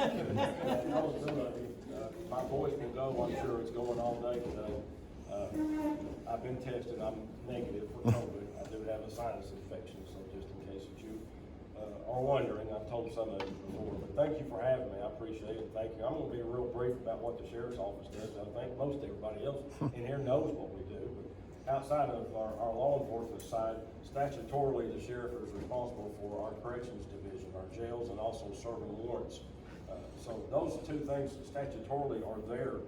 My voice can go, I'm sure it's going all day today. I've been tested, I'm negative for COVID. I do have a sinus infection, so just in case that you are wondering, I've told some of you before. But thank you for having me, I appreciate it, thank you. I'm gonna be real brief about what the Sheriff's Office does. I think most everybody else in here knows what we do. But outside of our law enforcement side, statutorily, the sheriff is responsible for our corrections division, our jails, and also serving warrants. So those two things statutorily are there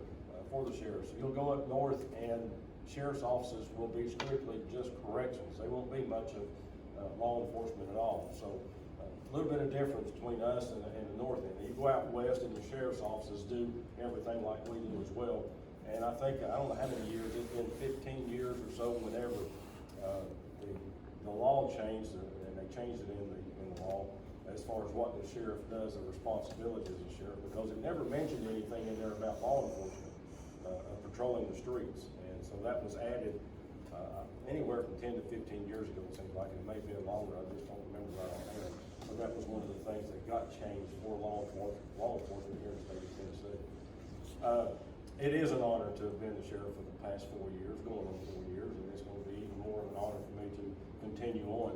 for the sheriffs. You'll go up north and sheriff's offices will be strictly just corrections. They won't be much of law enforcement at all. So a little bit of difference between us and the north end. You go out west and the sheriff's offices do everything like we do as well. And I think, I don't know how many years, it's been 15 years or so whenever the law changed, and they changed it in the law as far as what the sheriff does, the responsibilities of the sheriff, because it never mentioned anything in there about law enforcement patrolling the streets. And so that was added anywhere from 10 to 15 years ago, it seems like. It may have been longer, I just don't remember right offhand. But that was one of the things that got changed for law enforcement here in the state of Tennessee. It is an honor to have been the sheriff for the past 4 years, going on 4 years, and it's going to be even more of an honor for me to continue on.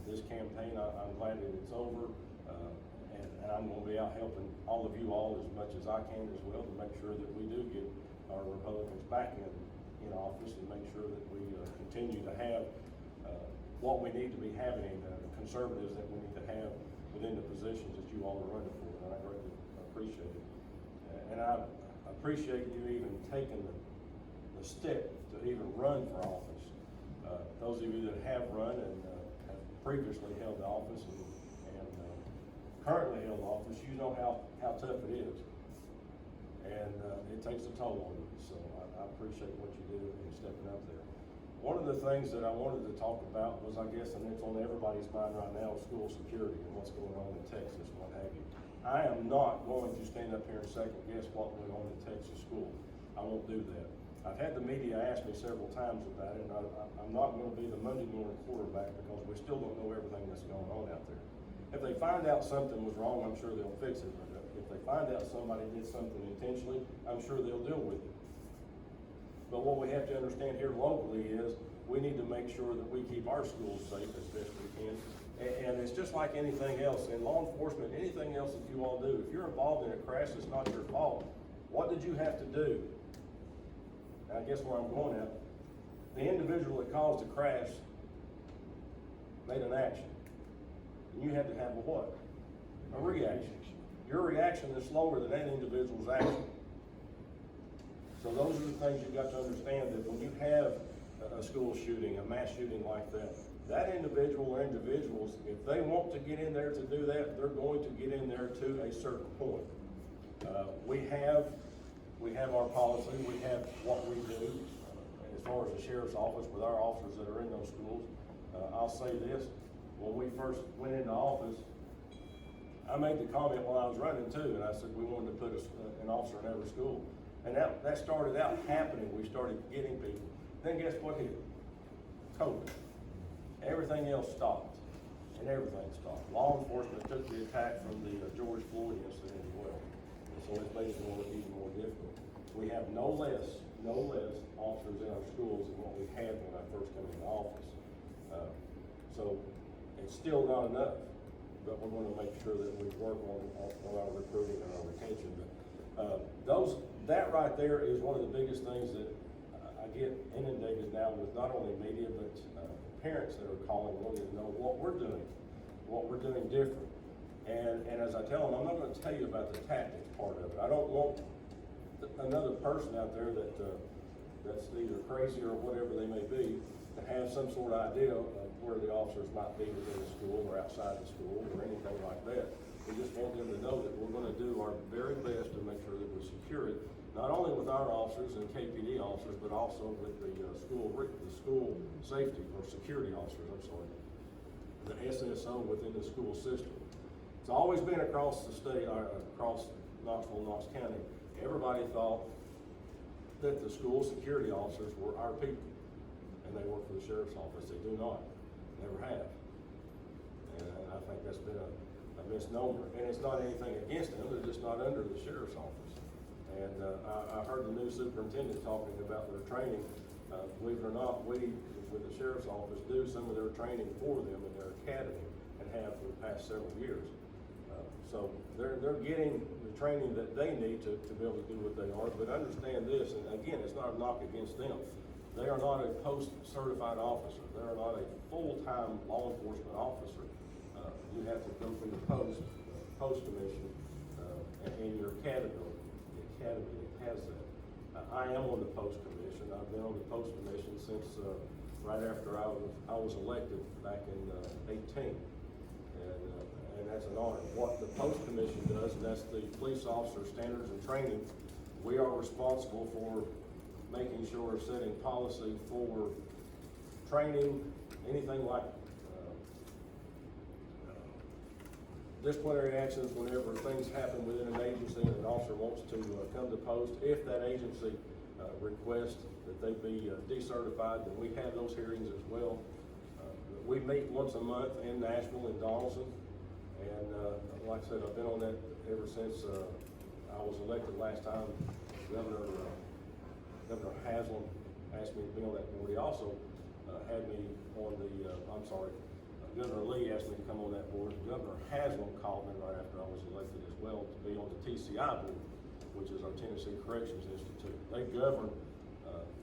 This campaign, I'm glad that it's over, and I'm going to be out helping all of you all as much as I can as well to make sure that we do get our Republicans back in office and make sure that we continue to have what we need to be having, conservatives that we need to have within the positions that you all are running for, and I greatly appreciate it. And I appreciate you even taking the step to even run for office. Those of you that have run and have previously held the office and currently held the office, you know how tough it is. And it takes a toll on you. So I appreciate what you do in stepping up there. One of the things that I wanted to talk about was, I guess, and it's on everybody's mind right now, school security and what's going on in Texas and what have you. I am not going to stand up here and second guess what went on in Texas school. I won't do that. I've had the media ask me several times about it, and I'm not going to be the Monday morning quarterback because we still don't know everything that's going on out there. If they find out something was wrong, I'm sure they'll fix it. If they find out somebody did something intentionally, I'm sure they'll deal with it. But what we have to understand here locally is we need to make sure that we keep our schools safe as best we can. And it's just like anything else in law enforcement, anything else that you all do. If you're involved in a crash, it's not your fault. What did you have to do? And I guess where I'm going at, the individual that caused the crash made an action. And you had to have a what? A reaction. Your reaction is slower than that individual's action. So those are the things you've got to understand, that when you have a school shooting, a mass shooting like that, that individual or individuals, if they want to get in there to do that, they're going to get in there to a certain point. We have our policy, we have what we do as far as the sheriff's office with our officers that are in those schools. I'll say this, when we first went into office, I made the comment while I was running too, and I said we wanted to put an officer in every school. And that started out happening. We started getting people. Then guess what hit? COVID. Everything else stopped. And everything stopped. Law enforcement took the attack from the George Floyd incident as well. And so it's made it even more difficult. We have no less officers in our schools than what we had when I first came into office. So it's still not enough, but we're going to make sure that we work on our recruiting and our retention. But that right there is one of the biggest things that I get inundated now with, not only media, but parents that are calling wanting to know what we're doing different. And as I tell them, I'm not going to tell you about the tactics part of it. I don't want another person out there that's either crazy or whatever they may be to have some sort of idea of where the officers might be within the school or outside the school or anything like that. We just want them to know that we're going to do our very best to make sure that we secure it, not only with our officers and KPD officers, but also with the school safety or security officers, the SSO within the school system. It's always been across the state, across Knoxville, Knox County. Everybody thought that the school security officers were our people, and they work for the sheriff's office. They do not, never have. And I think that's been a a misnomer, and it's not anything against them, they're just not under the sheriff's office. And I heard the new superintendent talking about their training. Believe it or not, we, with the sheriff's office, do some of their training for them in their academy and have for the past several years. So they're getting the training that they need to be able to do what they are. But understand this, and again, it's not a knock against them. They are not a post-certified officer. They are not a full-time law enforcement officer. You have to go through the post commission, and your category. The academy has that. I am on the post commission. I've been on the post commission since right after I was elected back in 18. And that's an honor. What the post commission does, and that's the police officer standards and training, we are responsible for making sure setting policy for training, anything like disciplinary actions whenever things happen within an agency and an officer wants to come to post. If that agency requests that they be decertified, then we have those hearings as well. We meet once a month in Nashville, in Donaldson. And like I said, I've been on that ever since I was elected last time. Governor Haslam asked me to be on that board. He also had me on the, Governor Lee asked me to come on that board. Governor Haslam called me right after I was elected as well to be on the TCI board, which is our Tennessee Corrections Institute. They govern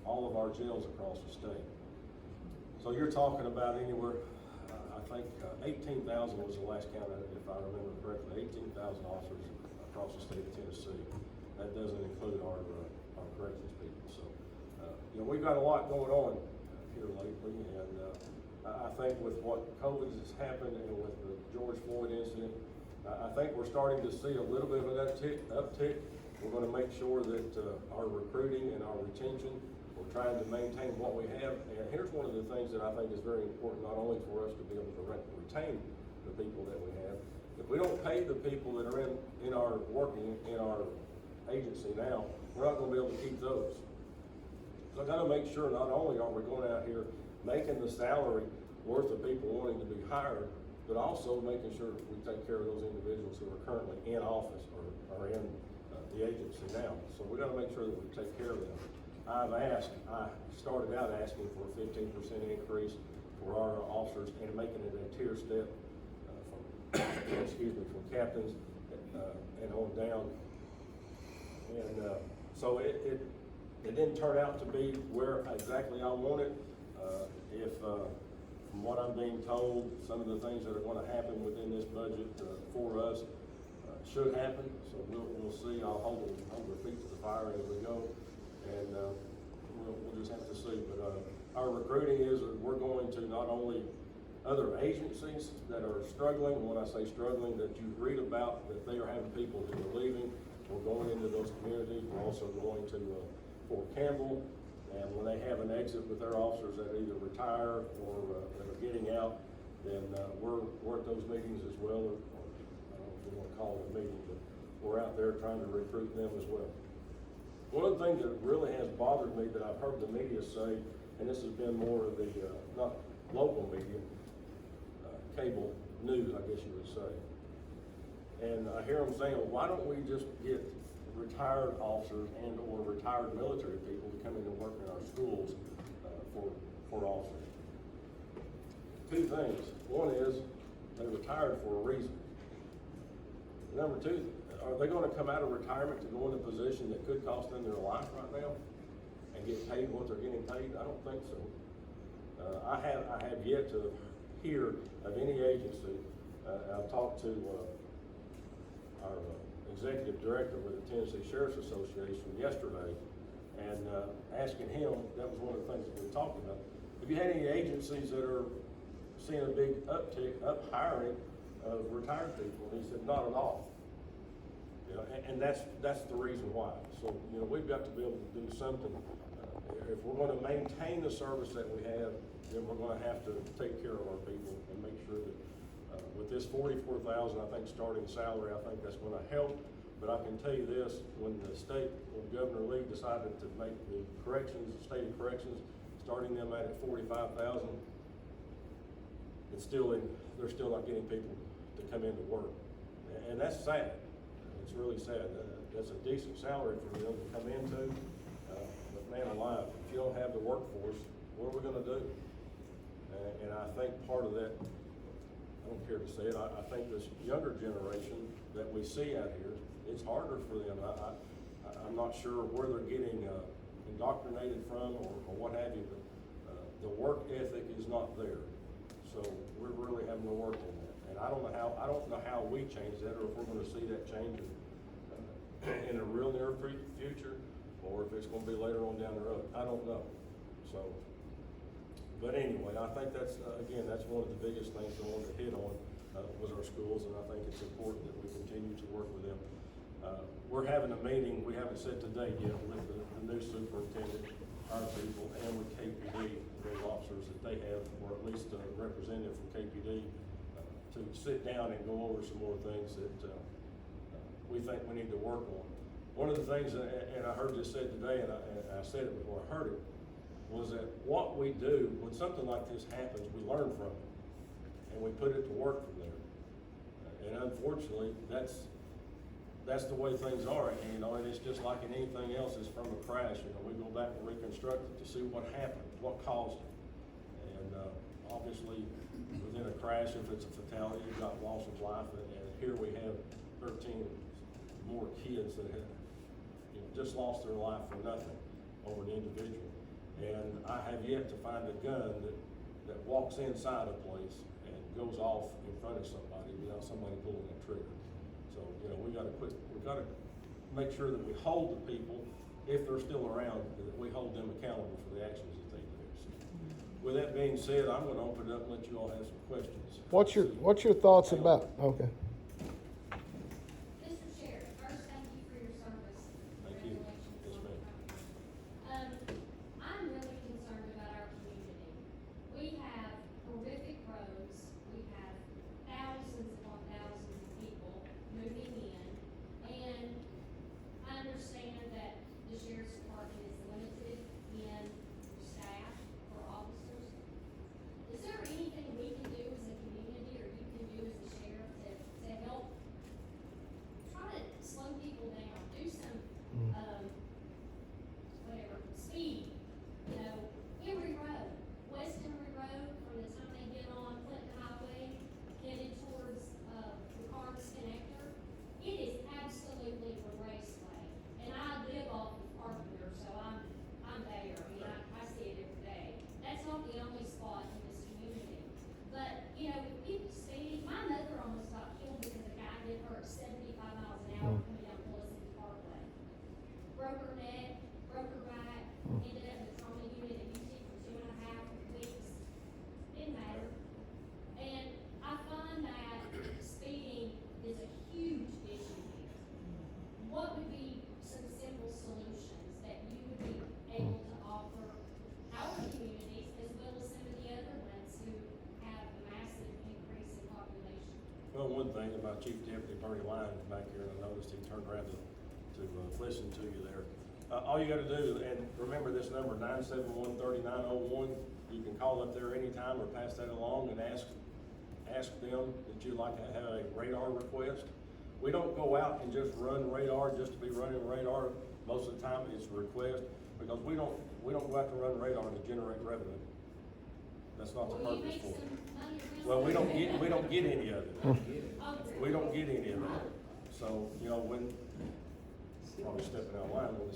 all of our jails across the state. So you're talking about anywhere, I think 18,000 was the last count, if I remember correctly, 18,000 officers across the state of Tennessee. That doesn't include our corrections people. So, we've got a lot going on here lately, and I think with what COVID has happened and with the George Floyd incident, I think we're starting to see a little bit of an uptick. We're going to make sure that our recruiting and our retention, we're trying to maintain what we have. And here's one of the things that I think is very important, not only for us to be able to retain the people that we have. If we don't pay the people that are in our working in our agency now, we're not going to be able to keep those. So I've got to make sure not only are we going out here making the salary worth of people wanting to be hired, but also making sure we take care of those individuals who are currently in office or in the agency now. So we got to make sure that we take care of them. I started out asking for a 15% increase for our officers and making it a tier step from captains and on down. And so it didn't turn out to be where exactly I wanted. From what I'm being told, some of the things that are going to happen within this budget for us should happen. So we'll see. I'll hold our feet to the fire as we go, and we'll just have to see. But our recruiting is that we're going to not only other agencies that are struggling. When I say struggling, that you read about that they are having people who are leaving. We're going into those communities. We're also going to Fort Campbell. And when they have an exit with their officers that either retire or that are getting out, then we're at those meetings as well. Or I don't know if you want to call it a meeting, but we're out there trying to recruit them as well. One of the things that really has bothered me that I've heard the media say, and this has been more of the, not local media, cable news, I guess you would say. And I hear them saying, well, why don't we just get retired officers and or retired military people to come in and work in our schools for officers? Two things. One is they retired for a reason. Number two, are they going to come out of retirement to go in a position that could cost them their life right now and get paid what they're getting paid? I don't think so. I have yet to hear of any agency. I've talked to our executive director with the Tennessee Sheriff's Association yesterday, and asking him, that was one of the things that we talked about. Have you had any agencies that are seeing a big uptick, hiring of retired people? And he said, not at all. And that's the reason why. So, we've got to be able to do something. If we're going to maintain the service that we have, then we're going to have to take care of our people and make sure that with this $44,000, I think, starting salary, I think that's going to help. But I can tell you this, when Governor Lee decided to make the state of corrections, starting them at $45,000, they're still not getting people to come in to work. And that's sad. It's really sad. That's a decent salary for them to come into. But man alive, if you don't have the workforce, what are we gonna do? And I think part of that, I don't care to say it, I think this younger generation that we see out here, it's harder for them. I'm not sure where they're getting indoctrinated from or what have you, but the work ethic is not there. So we're really having to work on that. And I don't know how we change that, or if we're gonna see that change in a real near future, or if it's gonna be later on down the road. I don't know. So, but anyway, I think that's, again, that's one of the biggest things I wanted to hit on, was our schools, and I think it's important that we continue to work with them. We're having a meeting, we haven't set the date yet, with the new superintendent, our people, and with KPD, those officers that they have, or at least a representative from KPD, to sit down and go over some more things that we think we need to work on. One of the things, and I heard this said today, and I said it before I heard it, was that what we do when something like this happens, we learn from it, and we put it to work from there. And unfortunately, that's the way things are, and it's just like in anything else. It's from a crash. We go back and reconstruct it to see what happened, what caused it. And obviously, within a crash, if it's a fatality, you've got loss of life, and here we have 13 more kids that have just lost their life for nothing over an individual. And I have yet to find a gun that walks inside a place and goes off in front of somebody without somebody pulling the trigger. So, we gotta make sure that we hold the people, if they're still around, that we hold them accountable for the actions that they do. So, with that being said, I'm gonna open it up and let you all have some questions. What's your thoughts about, okay. Mr. Chair, first, thank you for your service. Thank you. Yes, ma'am. I'm really concerned about our community. We have horrific roads. We have thousands upon thousands of people moving in. And I understand that the sheriff's department is limited in staff for officers. Is there anything we can do as a community, or you can do as a sheriff to help try to slow people down, do some, whatever, speed, Henry Road, West Henry Road, from the time they get on Clinton Highway, headed towards, the Karns connector, it is absolutely a raceway. And I live off of Carpenter, so I'm there, I see it every day. That's not the only spot in this community. But, with people speeding, my mother almost got killed because a guy hit her at 75 miles an hour coming down Pleasant Parkway. Broke her neck, broke her back, ended up in the trauma unit at UT for 2.5 weeks. Didn't matter. And I find that speeding is a huge issue here. What would be some simple solutions that you would be able to offer our communities as well as some of the other ones who have a massive increase in population? Well, one thing about Chief Deputy Bernie Lyons back here, and I noticed he turned around to listen to you there. All you gotta do, and remember this number, 971-3901, you can call up there anytime or pass that along and ask them that you'd like to have a radar request. We don't go out and just run radar just to be running radar. Most of the time it's a request, because we don't go out to run radar to generate revenue. That's not the Will you purpose make for it. some money around Well, we don't that? get any of it. Oh, We don't get any of that. So, when, probably stepping out of line, when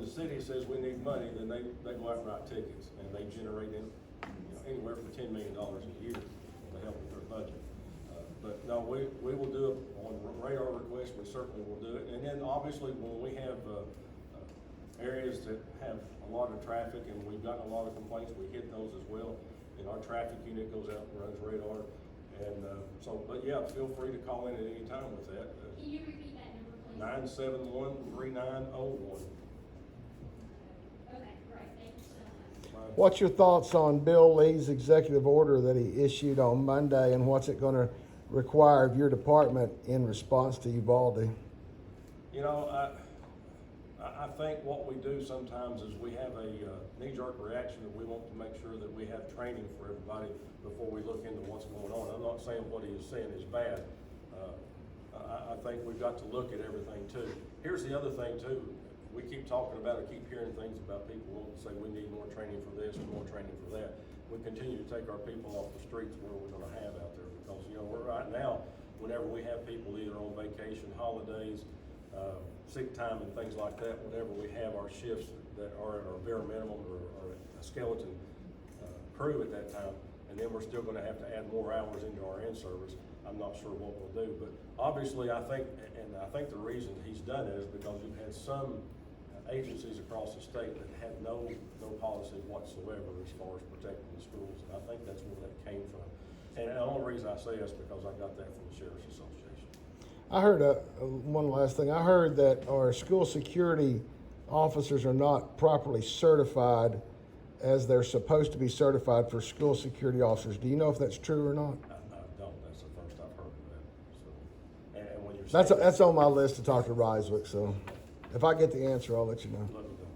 the city says we need money, then they go out and write tickets, and they generate anywhere from $10 million a year to help with their budget. But no, we will do it on radar requests. We certainly will do it. And then obviously when we have areas that have a lot of traffic and we've gotten a lot of complaints, we hit those as well. And our traffic unit goes out and runs radar. And but yeah, feel free to call in at any time with that. Can you repeat that number, please? 971-3901. Okay, great, thank you so much. What's your thoughts on Bill Lee's executive order that he issued on Monday, and what's it gonna require of your department in response to Uvalde? I think what we do sometimes is we have a knee-jerk reaction that we want to make sure that we have training for everybody before we look into what's going on. I'm not saying what he is saying is bad. I think we've got to look at everything too. Here's the other thing too. We keep talking about it, keep hearing things about people wanting to say we need more training for this and more training for that. We continue to take our people off the streets where we're gonna have out there because, you know, we're right now, whenever we have people either on vacation, holidays, sick time and things like that, whenever we have our shifts that are at our bare minimum or a skeleton crew at that time, and then we're still gonna have to add more hours into our in-service, I'm not sure what we'll do. But obviously, I think the reason he's done it is because you've had some agencies across the state that had no policy whatsoever as far as protecting the schools, and I think that's where that came from. And the only reason I say this is because I got that from the Sheriff's Association. I heard one last thing. I heard that our school security officers are not properly certified as they're supposed to be certified for school security officers. Do you know if that's true or not? I don't. That's the first I've heard of that. So, and when you're saying That's on my list to talk to Ryswick. So, if I get the answer, I'll let you know. let me know.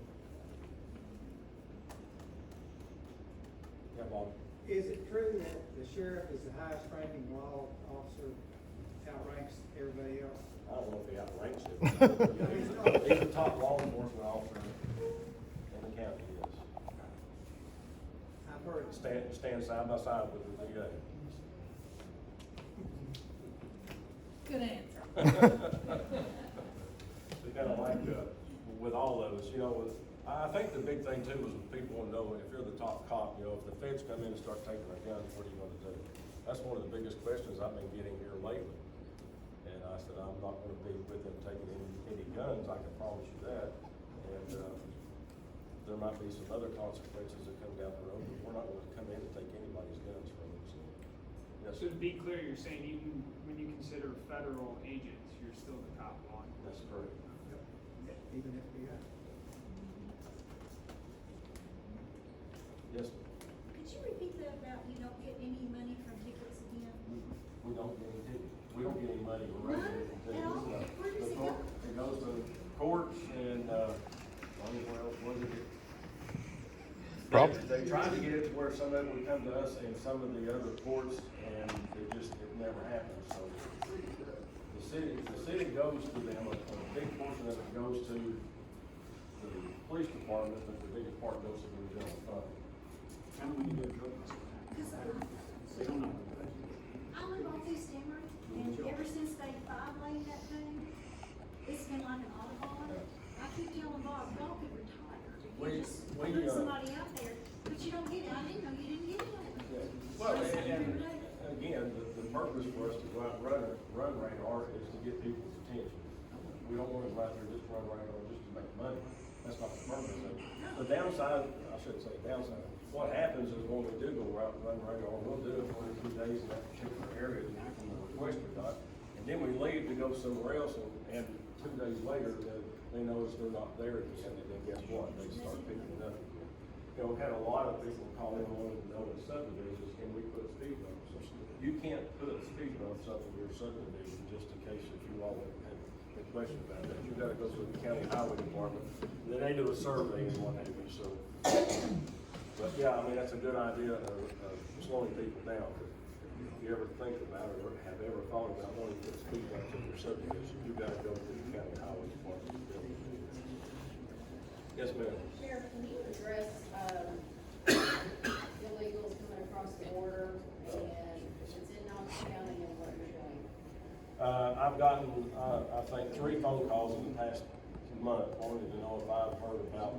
Yeah, Bob. Is it true that the sheriff is the highest ranking law officer, outranks everybody else? I don't know if he outranks him. He's the top law enforcement officer in the county, yes. I've heard. Stand side by side with the DA. Good answer. So kind of like, with all of us, you know, I think the big thing too is people want to know if you're the top cop, you know, if the feds come in and start taking our guns, what are you gonna do? That's one of the biggest questions I've been getting here lately. And I said, I'm not gonna be with them taking any guns, I can promise you that. And, there might be some other consequences that come down the road, but we're not gonna come in and take anybody's guns from them, so. Yes, So to be clear, you're saying even when you consider federal agents, you're still the top law enforcement? that's correct. Even FBI. Yes, Could you repeat that about you don't get any money from tickets again? we don't get any tickets. We don't get any money or revenue from tickets. At all? Where does it go? It goes to courts and, where else was it? They tried to get it to where some of it would come to us and some of the other courts, and it never happened, so. The city goes to them, a big portion of it goes to the police department, but the biggest part goes to the general fund. How do we get drugs? They don't know. I live off East Emory, and ever since they laid that thing, it's been like an Audubon. I keep telling Bob, y'all could retire. If you just put somebody out there, but you don't get it. I didn't know you didn't get it. Well, and again, the purpose for us to go out and run radar is to get people's attention. We don't want to go out there just run radar just to make money. That's not the purpose of it. The downside, I shouldn't say downside, what happens is when we do go out and run radar, we'll do it 1 or 2 days in that particular area from the request we got. And then we leave to go somewhere else and 2 days later, they notice they're not there again, and then guess what? They start picking it up again. You know, we've had a lot of people call in wanting to know in subdivisions, can we put speed bumps? You can't put speed bumps up in your subdivision just in case if you all had a question about that. You've got to go through the county highway department, and then they do a survey and what have you, so. But yeah, I mean, that's a good idea of slowing people down. If you ever think about it or have ever thought about wanting to put speed bumps in your subdivision, you've got to go through the county highway department. Yes, ma'am. Sheriff, can you address, illegals coming across the border and if it's in Knox County and what you're doing? I've gotten, I think 3 phone calls in the past month wanting to know if I've heard about,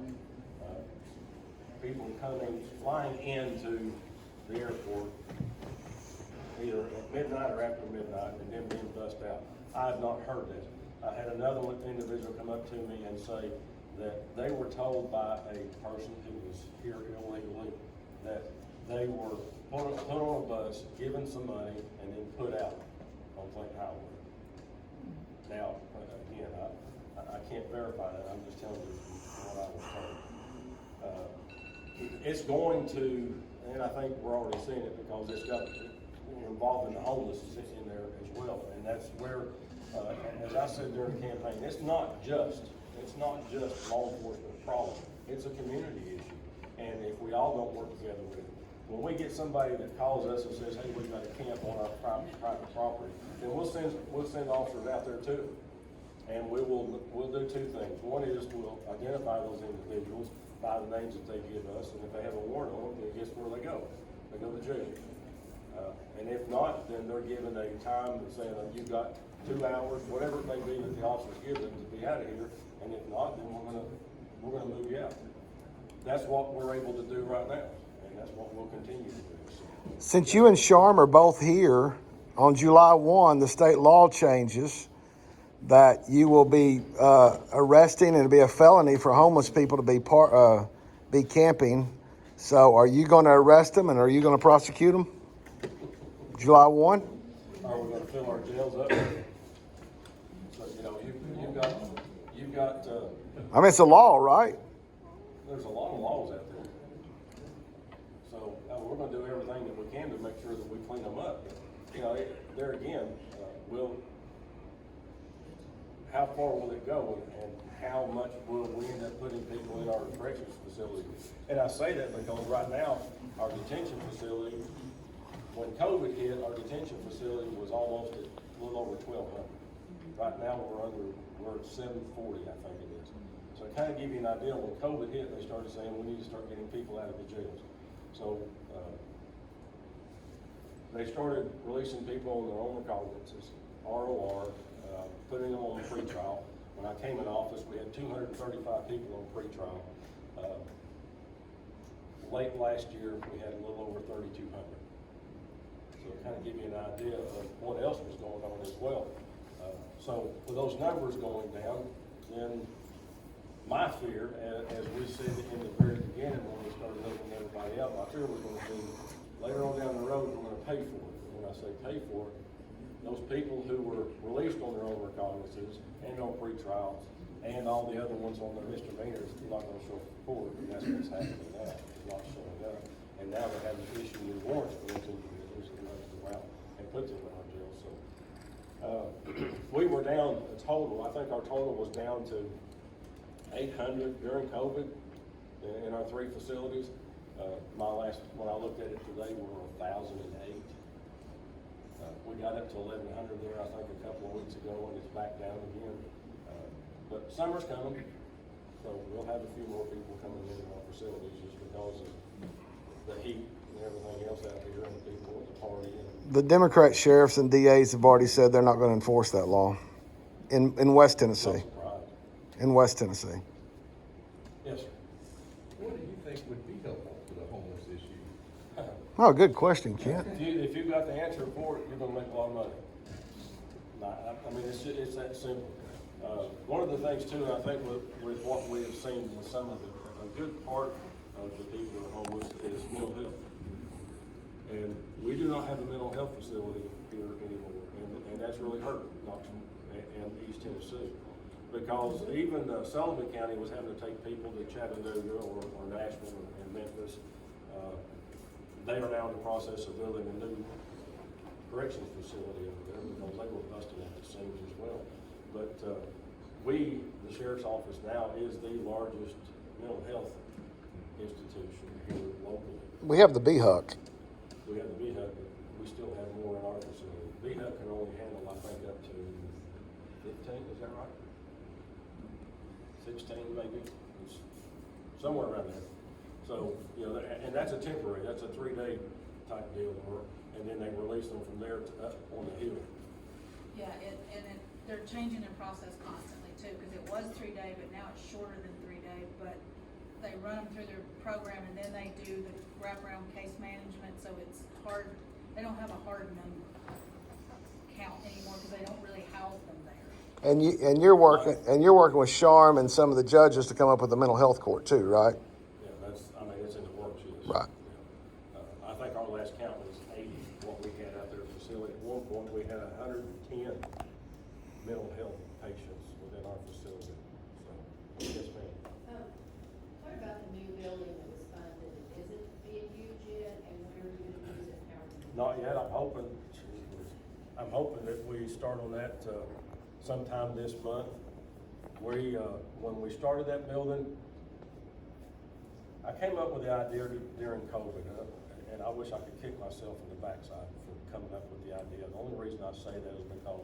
people flying into the airport either at midnight or after midnight and then being bussed out. I have not heard that. I had another individual come up to me and say that they were told by a person who was here illegally that they were put on a bus, given some money, and then put out on Clinton Highway. Now, again, I can't verify that, I'm just telling you what I was told. It's going to, and I think we're already seeing it because it's got involved in the homeless in there as well, and that's where, as I said during the campaign, it's not just law enforcement problem, it's a community issue. And if we all don't work together with it, when we get somebody that calls us and says, hey, we've got a camp on our private property, then we'll send officers out there too. And we'll do two things. One is we'll identify those individuals by the names that they give us, and if they have a warrant on them, then guess where they go? They go to jail. And if not, then they're given a time and saying, you've got 2 hours, whatever it may be that the officers give them to be out of here, and if not, then we're gonna move you out. That's what we're able to do right now, and that's what we'll continue to do. Since you and Sharm are both here, on July 1, the state law changes that you will be arresting, and it'll be a felony for homeless people to be camping. So are you going to arrest them, and are you going to prosecute them? July 1? Are we gonna fill our jails up? So, you know, you've got, I mean, it's a law, right? there's a lot of laws out there. So, we're gonna do everything that we can to make sure that we clean them up. You know, there again, how far will it go, and how much will we end up putting people in our corrections facility? And I say that because right now, our detention facility, when COVID hit, our detention facility was almost at a little over 1,200. Right now, we're at 740, I think it is. So to kind of give you an idea, when COVID hit, they started saying we need to start getting people out of the jails. So they started releasing people on their own recognizances, ROR, putting them on pretrial. When I came in office, we had 235 people on pretrial. Late last year, we had a little over 3,200. So to kind of give you an idea of what else was going on as well. So with those numbers going down, then my fear, as we said in the very beginning when we started looking at everybody else, my fear was going to be later on down the road, we're going to pay for it. And when I say pay for it, those people who were released on their own recognizances and on pretrials and all the other ones on their misdemeanors are not going to show up for court, and that's what's happening now. They're not showing up. And now they have to issue new warrants for those individuals and let them out and put them in our jail. So we were down a total, I think our total was down to 800 during COVID in our 3 facilities. When I looked at it today, we were 1,008. We got up to 1,100 there, I think, a couple of weeks ago, and it's back down again. But summer's coming, so we'll have a few more people coming into our facilities just because of the heat and everything else out here, and people at the party. The Democrat sheriffs and DAs have already said they're not going to enforce that law in West Tennessee. In West Tennessee. Yes, sir. What do you think would be helpful to the homeless issue? Oh, good question, Kent. If you've got the answer for it, you're gonna make a lot of money. I mean, it's that simple. One of the things too, I think with what we have seen with some of a good part of the people who are homeless is mental health. And we do not have a mental health facility here anymore, and that's really hurt Knox and East Tennessee. Because even Sullivan County was having to take people to Chattanooga or Nashville and Memphis. They are now in the process of building a new corrections facility over there because they were busted at the seams as well. But the sheriff's office now is the largest mental health institution here locally. We have the BHUC. We have the BHUC, but we still have more in our facility. BHUC can only handle, I think, up to 15, is that right? 16 maybe, it's somewhere around there. So, you know, and that's a temporary, that's a 3-day type deal, and then they release them from there to up on the hill. Yeah, they're changing their process constantly too, because it was 3-day, but now it's shorter than 3-day, but they run them through their program and then they do the wraparound case management, so it's hard, they don't have a hard number count anymore because they don't really house them there. And you're working with Sharm and some of the judges to come up with a mental health court too, right? Yeah, it's in the works, yes. Right. Yeah. I think our last count was 80, what we had out there at the facility. At one point, we had 110 mental health patients within our facility. So, yes, ma'am. What about the new building that was funded? Is it being used yet, and when are you gonna use it, how are you? Not yet. I'm hoping that we start on that sometime this month. When we started that building, I came up with the idea during COVID, and I wish I could kick myself in the backside for coming up with the idea. The only reason I say that is because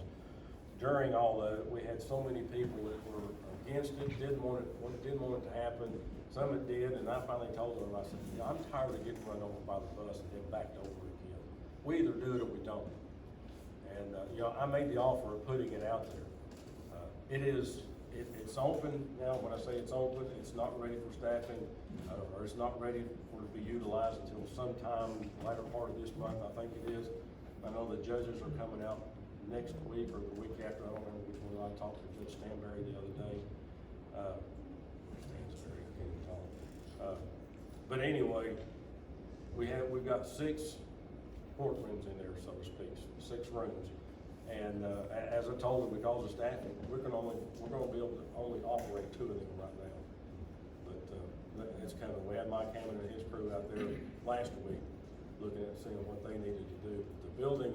during all of it, we had so many people that were against it, didn't want it to happen. Some that did, and I finally told them, I said, you know, I'm tired of getting run over by the bus and then backed over again. We either do it or we don't. And, you know, I made the offer of putting it out there. It's open now. When I say it's open, it's not ready for staffing, or it's not ready for it to be utilized until sometime latter part of this month, I think it is. I know the judges are coming out next week or the week after. I don't remember which one. I talked to Judge Stanberry the other day. Stansberry, I can't even talk. But anyway, we've got 6 courtrooms in there, so to speak, 6 rooms. And as I told them, because of staffing, we're gonna be able to only operate 2 of them right now. But it's kind of, we had Mike Hammond and his crew out there last week looking at seeing what they needed to do. The building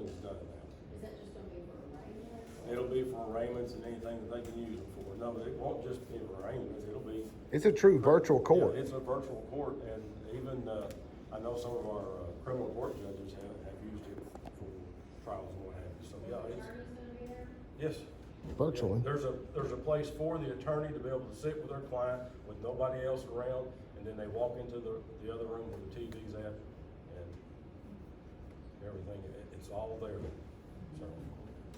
is done now. Is that just gonna be for arraignments? It'll be for arraignments and anything that they can use it for. No, it won't just be for arraignments, it'll be. It's a true virtual court. Yeah, it's a virtual court, and even, I know some of our criminal court judges have used it for trials and what have you, so, yeah, it's. Attorney's gonna be there? Yes. Virtually. There's a place for the attorney to be able to sit with their client with nobody else around, and then they walk into the other room where the TV's at, and everything, it's all there. So,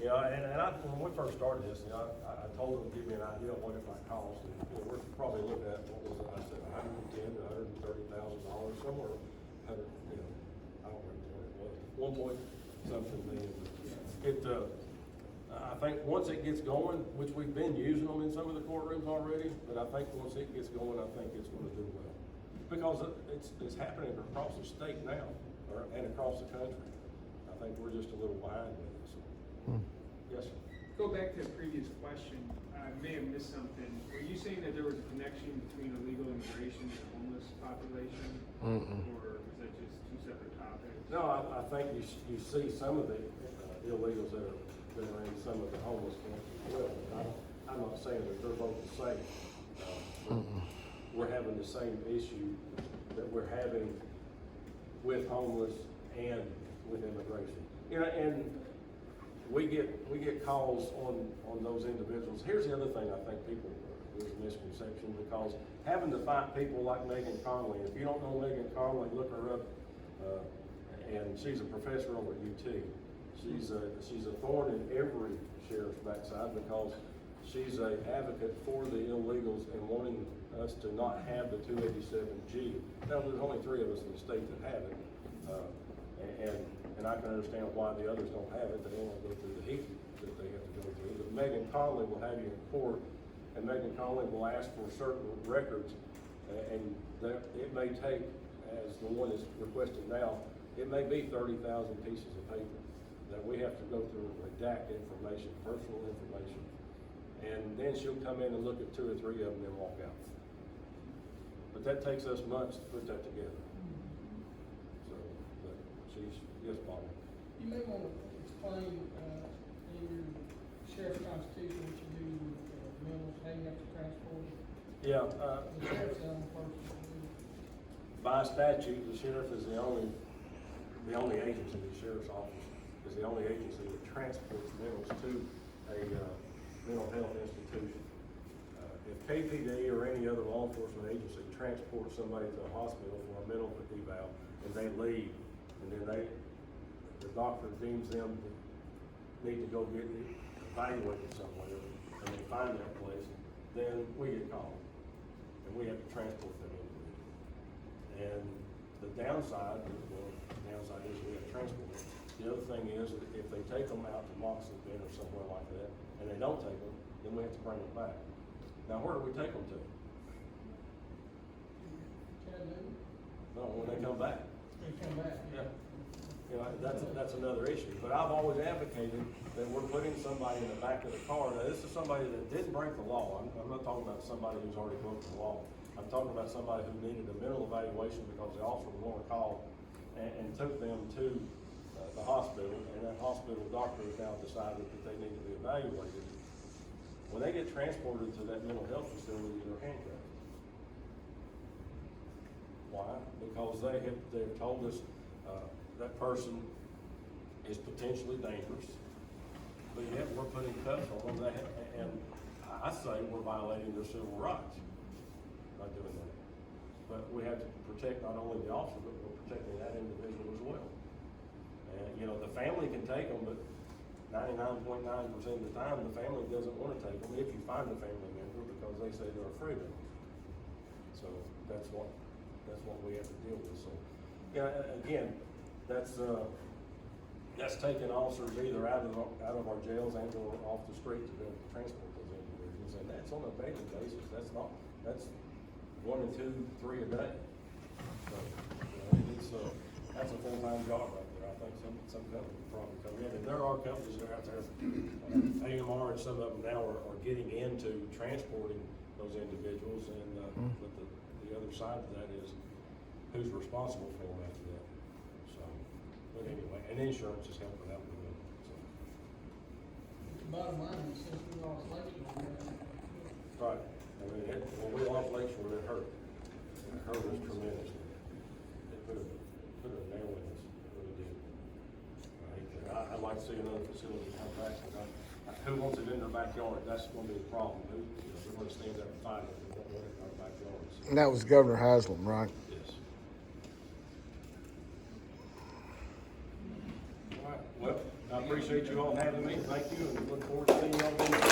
you know, and when we first started this, you know, I told them to give me an idea of what it might cost, and, you know, we're probably looking at, what was it, I said, $110,000 to $130,000, somewhere, you know, I don't remember what it was, 1 point something million. I think once it gets going, which we've been using them in some of the courtrooms already, but I think once it gets going, I think it's gonna do well. Because it's happening across the state now, and across the country. I think we're just a little behind with it, so. Yes, sir. Go back to a previous question. I may have missed something. Were you saying that there was a connection between illegal immigration and the homeless population? Or was that just 2 separate topics? No, I think you see some of the illegals that are in some of the homeless camps as well. I'm not saying that they're both the same. We're having the same issue that we're having with homeless and with immigration. You know, and we get calls on those individuals. Here's the other thing I think there's a misconception, because having to fight people like Megan Connolly, if you don't know Megan Connolly, look her up, and she's a professor over at UT. She's a thorn in every sheriff's backside, because she's an advocate for the illegals and wanting us to not have the 287G. Now, there's only 3 of us in the state that have it, and I can understand why the others don't have it. They don't want to go through the heat that they have to go through. But Megan Connolly will have you in court, and Megan Connolly will ask for certain records, and it may take, as the one that's requested now, it may be 30,000 pieces of paper that we have to go through and redact information, personal information. And then she'll come in and look at 2 or 3 of them and then walk out. But that takes us months to put that together. So, but yes, Bob. You may want to explain, in your sheriff's constitution, what you do with mills hanging up to transport. Yeah, The sheriff's the only person. by statute, the sheriff is the only agency, the sheriff's office is the only agency that transports mentals to a mental health institution. If KPD or any other law enforcement agency transports somebody to a hospital for a mental eval and they leave, and then the doctor deems them to need to go get evaluated somewhere, and they find that place, then we get called, and we have to transport them into it. And the downside is we have to transport them. The other thing is, that if they take them out to Knox or somewhere like that, and they don't take them, then we have to bring them back. Now, where do we take them to? No, when they come back. They come back. Yeah. You know, that's another issue. But I've always advocated that we're putting somebody in the back of the car. Now, this is somebody that didn't break the law. I'm not talking about somebody who's already broken the law. I'm talking about somebody who needed a mental evaluation because the officer was on a call and took them to the hospital, and that hospital doctor has now decided that they need to be evaluated. When they get transported to that mental health facility, they're handcuffed. Why? Because they've told us, that person is potentially dangerous, but yet we're putting cuffs on them, and I say we're violating their civil rights by doing that. But we have to protect not only the officer, but we're protecting that individual as well. And, you know, the family can take them, but 99.9% of the time, the family doesn't want to take them if you find a family member, because they say they're afraid of them. So that's what we have to deal with. So, yeah, again, that's taking officers either out of our jails and or off the street to be able to transport those individuals, and that's on a daily basis. That's 1 and 2, 3 a day. So, that's a full-time job right there. I think some companies probably come in, and there are companies that are out there, AMR and some of them now are getting into transporting those individuals, and, but the other side of that is who's responsible for them after that. So, but anyway, and insurance is helping out with it, so. The bottom line is, since we lost Lakeshore, Right, I mean, when we lost Lakeshore, it hurt. It hurt us tremendously. It put a nail in us, it really did. I'd like to see another facility come back, who wants it in their backyard? That's gonna be the problem. They're gonna stand there and fight it, they don't want it in our backyards. And that was Governor Haslam, right? Yes. All right, well, I appreciate you all having me, thank you, and look forward to seeing you all again.